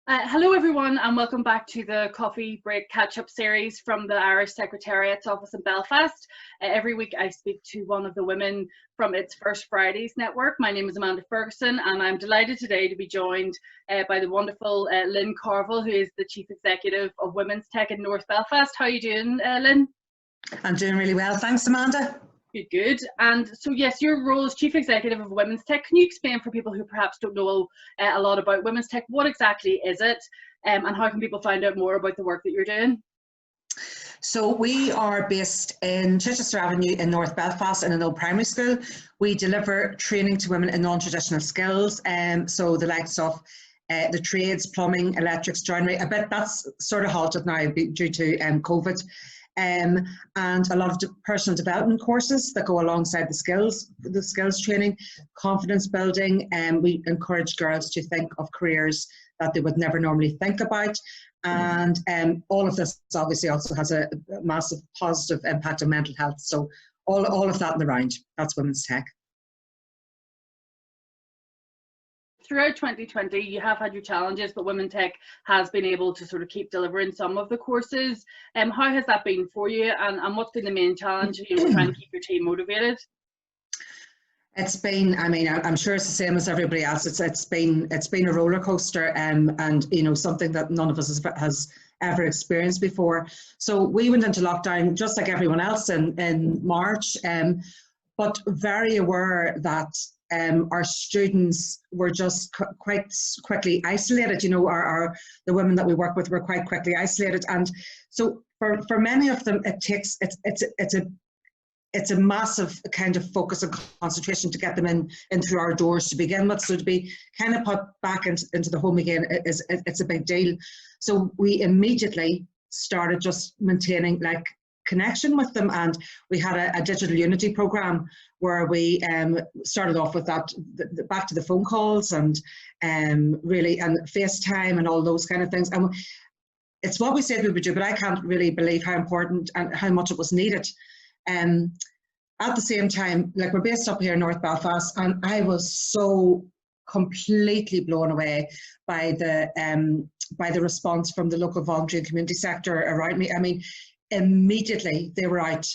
Hello everyone, and welcome back to the coffee break catch-up series from the Irish Secretariat's office in Belfast. Every week I speak to one of the women from its First Fridays network. My name is Amanda Ferguson, and I'm delighted today to be joined by the wonderful Lynn Carvill, who is the Chief Executive of WomensTec in North Belfast. How are you doing, Lynn? I'm doing really well, thanks Amanda. Good. And so, yes, your role as Chief Executive of WomensTec. Can you explain for people who perhaps don't know a lot about WomensTec, what exactly is it, and how can people find out more about the work that you're doing? So we are based in Chichester Avenue in North Belfast in an old primary school. We deliver training to women in non-traditional skills, so the likes of the trades, plumbing, electrics, joinery. I bet that's sort of halted now due to COVID. And a lot of personal development courses that go alongside the skills training, confidence building, and we encourage girls to think of careers that they would never normally think about. And all of this obviously also has a massive positive impact on mental health. So all of that in the round, that's WomensTec. Throughout 2020, you have had your challenges, but WomensTec has been able to sort of keep delivering some of the courses. How has that been for you, and what's been the main challenge, trying to keep your team motivated? It's been, I mean, I'm sure it's the same as everybody else. It's been a roller coaster, and something that none of us has ever experienced before. So we went into lockdown just like everyone else in March, but very aware that our students were just quite quickly isolated. The women that we work with were quite quickly isolated, and so for many of them, it's a massive kind of focus and concentration to get them in through our doors to begin with. So to be kind of put back into the home again it's a big deal. So we immediately started just maintaining like connection with them, and we had a digital unity program where we started off with that, back to the phone calls and really, and FaceTime and all those kind of things. And it's what we said we would do, but I can't really believe how important and how much it was needed. At the same time, like, we're based up here in North Belfast, and I was so completely blown away by the response from the local voluntary and community sector around me. I mean, immediately they were out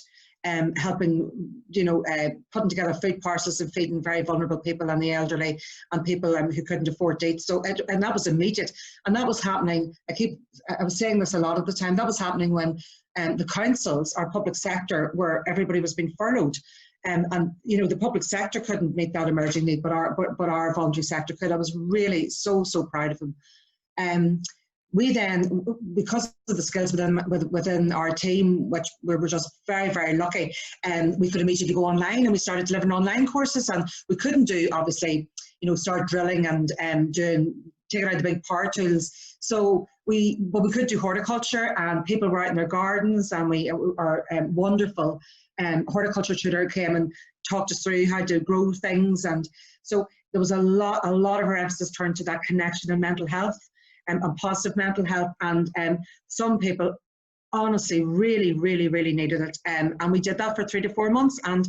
helping, putting together food parcels and feeding very vulnerable people and the elderly and people who couldn't afford to eat. So, and that was immediate, and that was happening. I was saying this a lot of the time. That was happening when the councils, our public sector, where everybody was being furloughed, and the public sector couldn't meet that emerging need, but our voluntary sector could. I was really so proud of them. We then, because of the skills within our team, which we were just very lucky, we could immediately go online, and we started delivering online courses. And we couldn't do, obviously, start drilling and taking out the big power tools. So but we could do horticulture, and people were out in their gardens, and our wonderful horticulture tutor came and talked us through how to grow things. And so there was a lot of our emphasis turned to that connection and mental health. And positive mental health, and some people honestly really needed it, and we did that for 3 to 4 months, and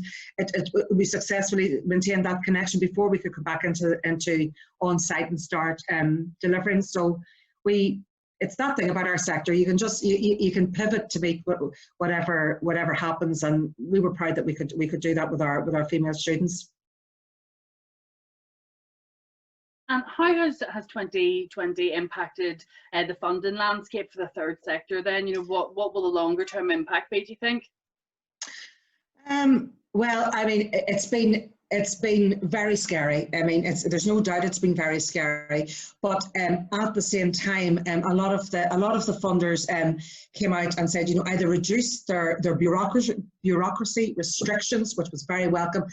we successfully maintained that connection before we could come back into on-site and start delivering. So it's that thing about our sector, you can just you can pivot to meet whatever happens, and we were proud that we could do that with our female students. And how has 2020 impacted the funding landscape for the third sector then? What will the longer term impact be, do you think? Well, I mean, it's been very scary. I mean, there's no doubt it's been very scary. But at the same time, a lot of the funders came out and said, either reduce their bureaucracy restrictions, which was very welcome,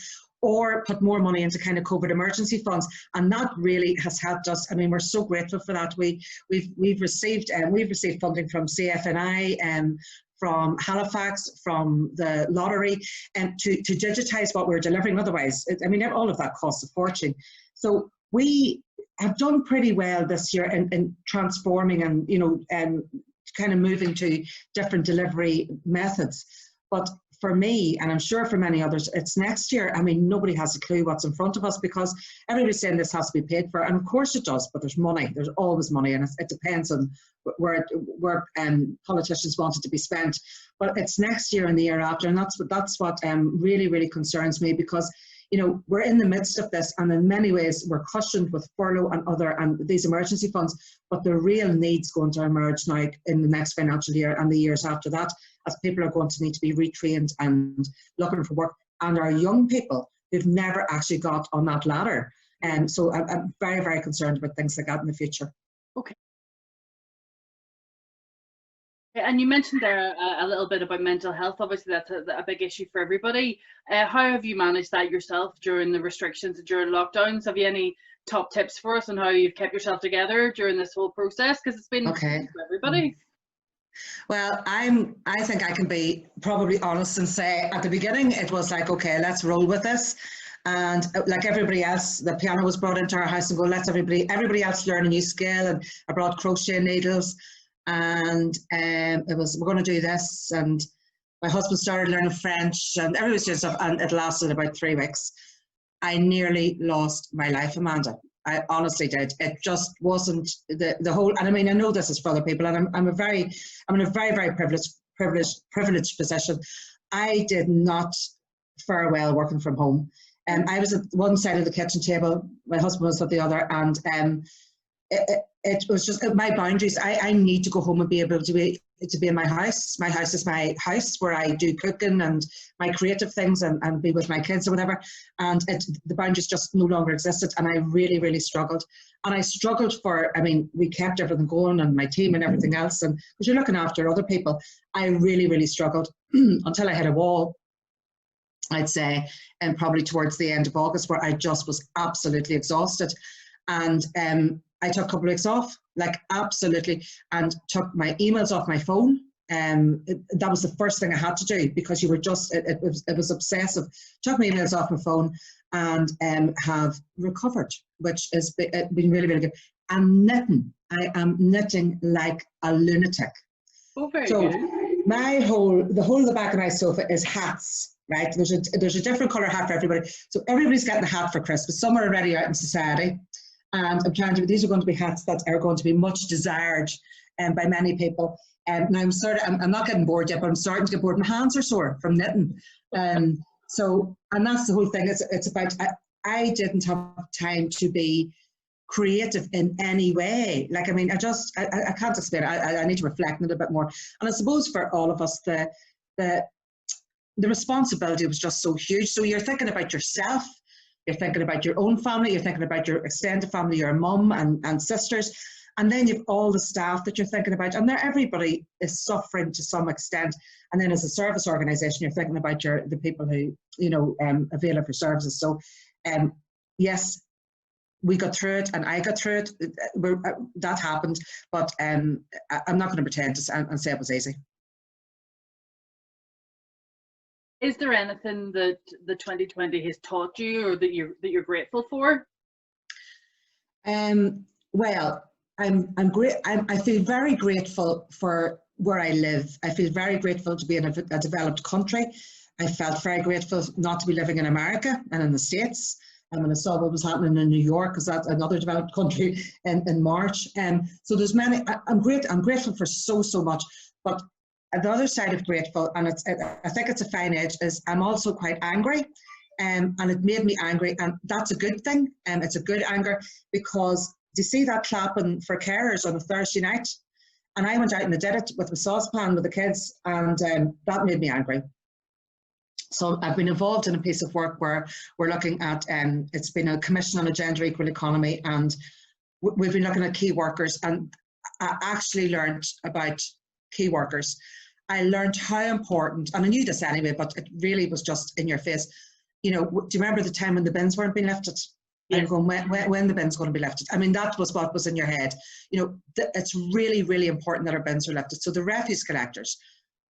or put more money into kind of COVID emergency funds, and that really has helped us. I mean, we're so grateful for that. We've received funding from CFNI, from Halifax, from the lottery, and to digitise what we're delivering. Otherwise, all of that costs a fortune. So we have done pretty well this year in transforming and kind of moving to different delivery methods. But for me, and I'm sure for many others, it's next year. I mean, nobody has a clue what's in front of us because everybody's saying this has to be paid for. And of course it does, but there's money. There's always money. And it depends on where politicians want it to be spent. But it's next year and the year after. And that's what really, really concerns me because, you know, we're in the midst of this. And in many ways, we're cushioned with furlough and these emergency funds. But the real need's going to emerge now in the next financial year and the years after that, as people are going to need to be retrained and looking for work, and our young people who've never actually got on that ladder. And so I'm very, very concerned about things like that in the future. Okay. And you mentioned there a little bit about mental health. Obviously, that's a big issue for everybody. How have you managed that yourself during the restrictions and during lockdowns? Have you any top tips for us on how you've kept yourself together during this whole process? Because it's been okay for everybody. Well, I think I can be probably honest and say at the beginning it was like, okay, let's roll with this. And like everybody else, the piano was brought into our house and go, let's everybody else learn a new skill. And I brought crochet needles, and it was, we're going to do this. And my husband started learning French, and everybody did stuff, and it lasted about 3 weeks. I nearly lost my life, Amanda. I honestly did. It just wasn't the whole, and I mean, I know this is for other people, and I'm in a very, very privileged position. I did not fare well working from home. I was at one side of the kitchen table, my husband was at the other, and it was just my boundaries. I need to go home and be able to be in my house. My house is my house where I do cooking and my creative things and be with my kids or whatever. And the boundaries just no longer existed. And I really, really struggled. And I struggled I mean, we kept everything going and my team and everything else. And because you're looking after other people, I really, really struggled until I hit a wall, I'd say, and probably towards the end of August, where I just was absolutely exhausted. And I took a couple of weeks off, like absolutely, and took my emails off my phone. That was the first thing I had to do because you were just, it was obsessive. Took my emails off my phone and have recovered, which has been really, really good. I'm knitting. I am knitting like a lunatic. Oh, very good. The whole of the back of my sofa is hats, right? There's a different colour hat for everybody. So everybody's getting a hat for Christmas. Some are already out in society. And I'm trying to, these are going to be hats that are going to be much desired by many people. And I'm not getting bored yet, but I'm starting to get bored. My hands are sore from knitting. And that's the whole thing. It's about, I didn't have time to be creative in any way. Like, I mean, I can't explain it. I need to reflect on it a bit more. And I suppose for all of us, the responsibility was just so huge. So you're thinking about yourself. You're thinking about your own family, you're thinking about your extended family, your mum and sisters, and then you've all the staff that you're thinking about, and everybody is suffering to some extent. And then as a service organisation, you're thinking about the people who, you know, avail of your services. So, yes, we got through it, and I got through it. That happened, but I'm not going to pretend and say it was easy. Is there anything that the 2020 has taught you, or that you're grateful for? Well, I'm great. I feel very grateful for where I live. I feel very grateful to be in a developed country. I felt very grateful not to be living in America and in the States. And when I saw what was happening in New York, because that's another developed country, in March. So there's many. I'm grateful for so much, but the other side of grateful, and I think it's a fine edge, is I'm also quite angry, and it made me angry, and that's a good thing. It's a good anger, because do you see that clapping for carers on a Thursday night? And I went out and I did it with my saucepan with the kids, and that made me angry. So I've been involved in a piece of work where we're looking at, it's been a commission on a gender equal economy, and we've been looking at key workers, and I actually learned about key workers. I learned how important, and I knew this anyway, but it really was just in your face. You know, do you remember the time when the bins weren't being lifted? Yes. And going, when the bin's going to be lifted? I mean, that was what was in your head. You know, it's really, really important that our bins are lifted. So the refuse collectors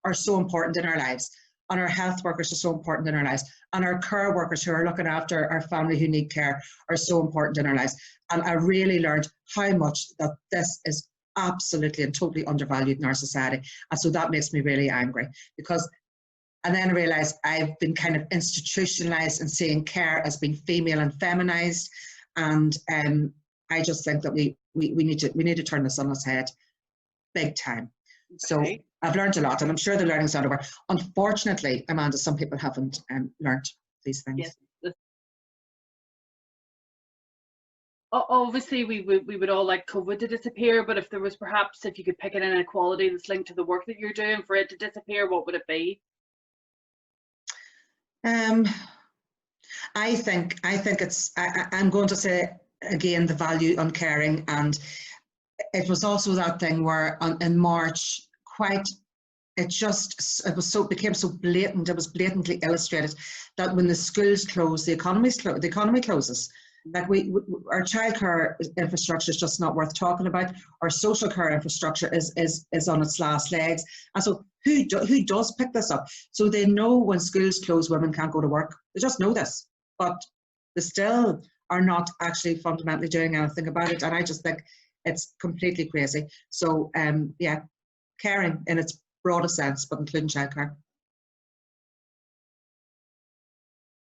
are so important in our lives, and our health workers are so important in our lives, and our care workers who are looking after our family who need care are so important in our lives. And I really learned how much that this is absolutely and totally undervalued in our society. And so that makes me really angry, because And then I realised I've been kind of institutionalised and seeing care as being female and feminised. And I just think that we need to turn this on its head, big time. Okay. So I've learned a lot, and I'm sure the learning's not over. Unfortunately, Amanda, some people haven't learned these things. Yes. Obviously, we would all like COVID to disappear, but if there was perhaps, if you could pick an inequality that's linked to the work that you're doing for it to disappear, what would it be? I think it's, I'm going to say again, the value on caring. And it was also that thing where in March, it became so blatant. It was blatantly illustrated that when the schools close, the economy closes. Like our childcare infrastructure is just not worth talking about. Our social care infrastructure is on its last legs. And so who does pick this up? So they know when schools close, women can't go to work. They just know this, but they still are not actually fundamentally doing anything about it. And I just think it's completely crazy. So yeah, caring in its broadest sense, but including childcare.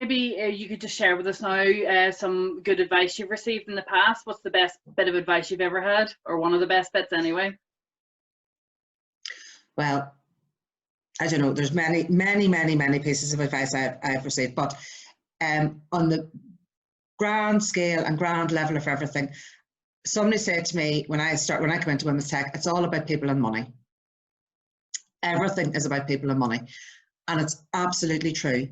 Maybe you could just share with us now some good advice you've received in the past. What's the best bit of advice you've ever had, or one of the best bits anyway? Well, I don't know. There's many pieces of advice I've received, but on the grand scale and grand level of everything, somebody said to me when I come into WomensTec, it's all about people and money. Everything is about people and money, and it's absolutely true.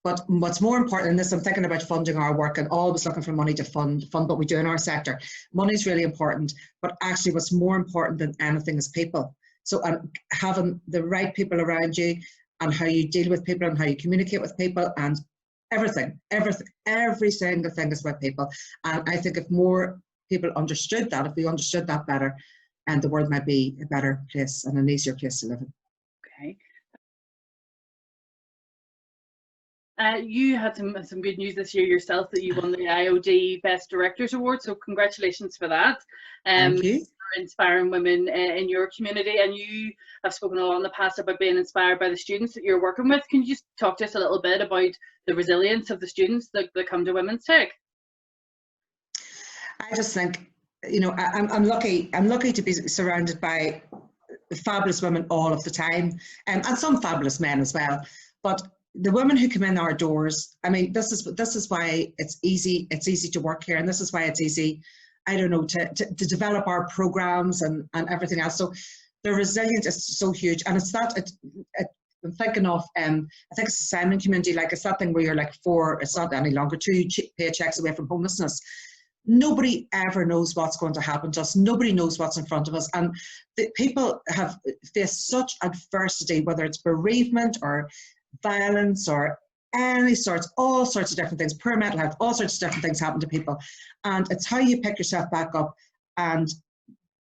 But what's more important in this, I'm thinking about funding our work and always looking for money to fund what we do in our sector. Money is really important, but actually what's more important than anything is people. So having the right people around you, and how you deal with people and how you communicate with people, and every single thing is about people. And I think if more people understood that, if we understood that better, and the world might be a better place and an easier place to live in. Okay. You had some good news this year yourself, that you won the IOD Best Directors Award, so congratulations for that. Thank you. For inspiring women in your community, and you have spoken a lot in the past about being inspired by the students that you're working with. Can you just talk to us a little bit about the resilience of the students that come to WomensTec? I just think, you know, I'm lucky to be surrounded by fabulous women all of the time, and some fabulous men as well. But the women who come in our doors, I mean, this is why it's easy to work here, and this is why it's easy, I don't know, to develop our programs and everything else. So the resilience is so huge, and it's that I'm thinking of I think it's the Simon community, like it's that thing where you're like it's not any longer 2 paychecks away from homelessness. Nobody ever knows what's going to happen to us. Nobody knows what's in front of us, and the people have faced such adversity, whether it's bereavement or violence or all sorts of different things, poor mental health, all sorts of different things happen to people. And it's how you pick yourself back up and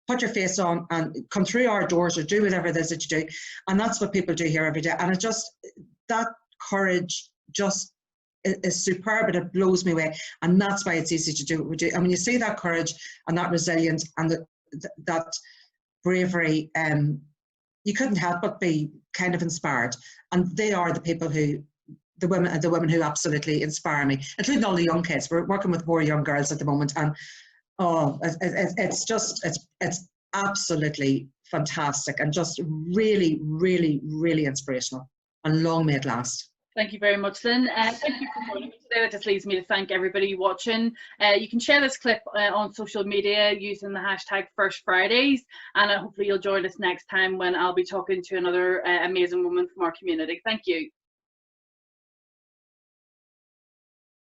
put your face on and come through our doors or do whatever it is that you do. And that's what people do here every day. And that courage just is superb, and it blows me away. And that's why it's easy to do what we do. And when you see that courage and that resilience and that bravery, you couldn't help but be kind of inspired. And they are the people the women who absolutely inspire me, including all the young kids. We're working with more young girls at the moment, and it's absolutely fantastic, and just really, really, really inspirational, and long may it last. Thank you very much, Lynn. Thank you for joining me today. That just leaves me to thank everybody watching. You can share this clip on social media using the hashtag First Fridays, and hopefully you'll join us next time when I'll be talking to another amazing woman from our community. Thank you.